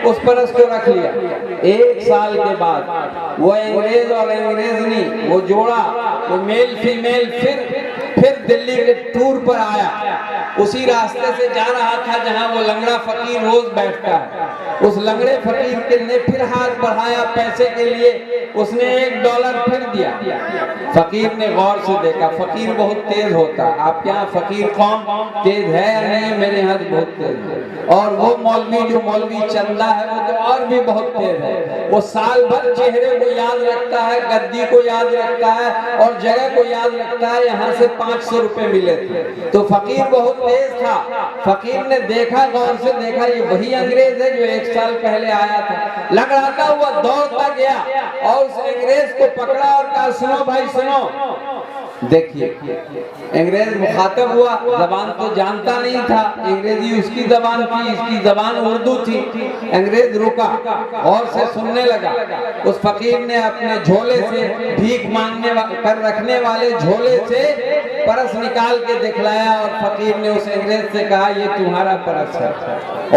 اس purse کو رکھ لیا۔ 1 سال کے بعد وہ انگریز اور انگریزنی وہ جوڑا، وہ میل فیمیل پھر دلی کے ٹور پر آیا۔ اسی راستے سے جا رہا تھا جہاں وہ لنگڑا فقیر روز بیٹھتا ہے۔ اس لنگڑے فقیر نے پھر ہاتھ بڑھایا پیسے کے لیے، اس نے $1 پھر دیا۔ فقیر نے غور سے دیکھا، فقیر بہت تیز ہوتا ہے، آپ کے یہاں فقیر قوم تیز ہے یا نہیں؟ میرے یہاں بہت تیز ہے۔ اور وہ مولوی جو مولوی چندہ ہے وہ تو اور بھی بہت تیز ہے، وہ سال بھر چہرے کو یاد رکھتا ہے، گدی کو یاد رکھتا ہے اور جگہ کو یاد رکھتا ہے۔ یہاں سے 500 روپے ملے تھے تو فقیر بہت تیز تھا۔ فقیر نے دیکھا، غور سے دیکھا، یہ وہی انگریز ہے جو 1 سال پہلے آیا تھا۔ لگڑاتا ہوا دوڑتا گیا اور اس انگریز کو پکڑا اور کہا سنو بھائی سنو۔ دیکھیے انگریز مخاطب ہوا، زبان تو جانتا نہیں تھا، انگریزی اس کی زبان تھی، اس کی زبان اردو تھی۔ انگریز رکا اور سے سننے لگا۔ اس فقیر نے اپنے جھولے سے بھیک مانگنے کر رکھنے والے جھولے سے پرس نکال کے دکھلایا اور فقیر نے اس انگریز سے کہا یہ تمہارا پرس ہے۔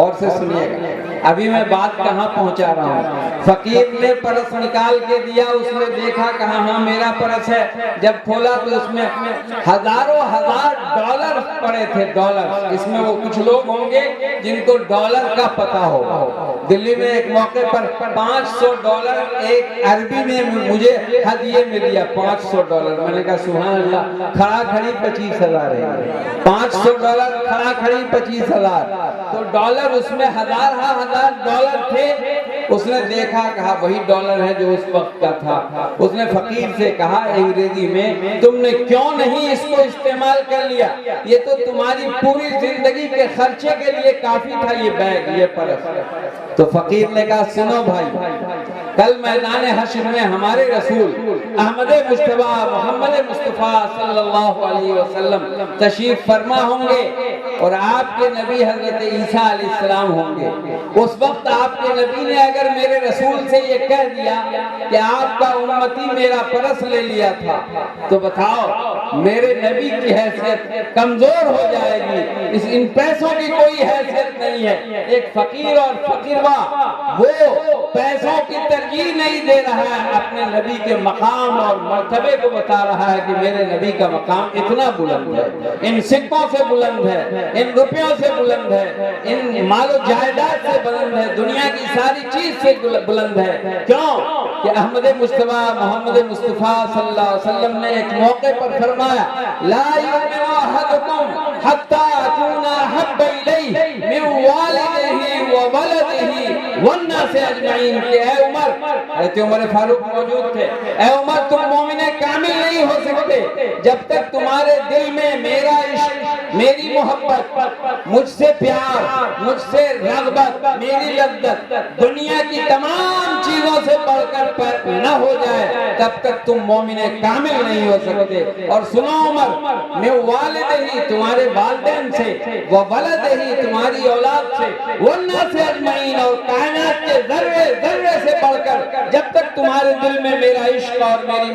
اور سے سنیے گا ابھی میں بات کہاں پہنچا رہا ہوں۔ فقیر نے پرس نکال کے دیا، اس نے دیکھا کہا ہاں میرا پرس ہے۔ جب کھولا تو اس میں ہزاروں ہزار ڈالر پڑے تھے، ڈالر۔ اس میں وہ کچھ لوگ ہوں گے جن کو ڈالر کا پتہ ہوگا۔ دلی میں ایک موقع پر $500 ایک عربی نے مجھے ہدیے میں دیا، $500۔ میں نے کہا سبحان اللہ، کھڑا کھڑی 25,000 ہے، $500 کھڑا کھڑی 25,000۔ تو ڈالر اس میں ہزار ڈالر تھے۔ اس نے دیکھا کہا وہی ڈالر ہے جو اس وقت کا تھا۔ اس نے فقیر سے کہا انگریزی میں تم نے کیوں نہیں اس کو استعمال کر لیا؟ یہ تو تمہاری پوری زندگی کے خرچے کے لیے کافی تھا یہ بیگ، یہ پرس۔ تو فقیر نے کہا سنو بھائی، کل میدان حشر میں ہمارے رسول احمد مصطفیٰ محمد مصطفیٰ صلی اللہ علیہ وسلم تشریف فرما ہوں گے اور آپ کے نبی حضرت عیسیٰ علیہ السلام ہوں گے۔ اس وقت آپ کے نبی نے اگر میرے رسول سے یہ کہہ دیا کہ آپ کا امتی میرا پرس لے لیا تھا تو بتاؤ میرے نبی کی حیثیت کمزور ہو جائے گی، ان پیسوں کی کوئی حیثیت نہیں ہے۔ ایک فقیر اور فقیروا وہ پیسوں کی ترجیح نہیں دے رہا ہے، اپنے نبی کے مقام اور مرتبے کو بتا رہا ہے کہ میرے نبی کا مقام اتنا بلند ہے، ان سکوں سے بلند ہے، ان روپیوں سے بلند ہے، ان مال و جائیداد سے بلند ہے، دنیا کی ساری چیز سے بلند ہے۔ کیوں کہ احمد مصطفیٰ محمد مصطفیٰ صلی اللہ علیہ وسلم نے ایک موقع پر فرمایا لا یؤمن احدکم حتی اکون احب الیہ من والدہ وولدہ والناس اجمعین۔ کہ اے عمر، حضرت عمر فاروق موجود تھے، اے عمر تم مومن کامل نہیں ہو سکتے جب تک تمہارے دل میں میرا عشق، میری محبت، مجھ سے پیار، مجھ سے رغبت، میری لذت دنیا کی تمام چیزوں سے بڑھ کر نہ ہو جائے تب تک تم مومن کامل نہیں ہو سکتے۔ اور سنو عمر، میں والد ہی تمہارے والدین سے، وہ ولد ہی تمہاری اولاد سے، والناس اجمعین اور کائنات کے ذرے ذرے سے بڑھ کر جب تک تمہارے دل میں میرا عشق اور میری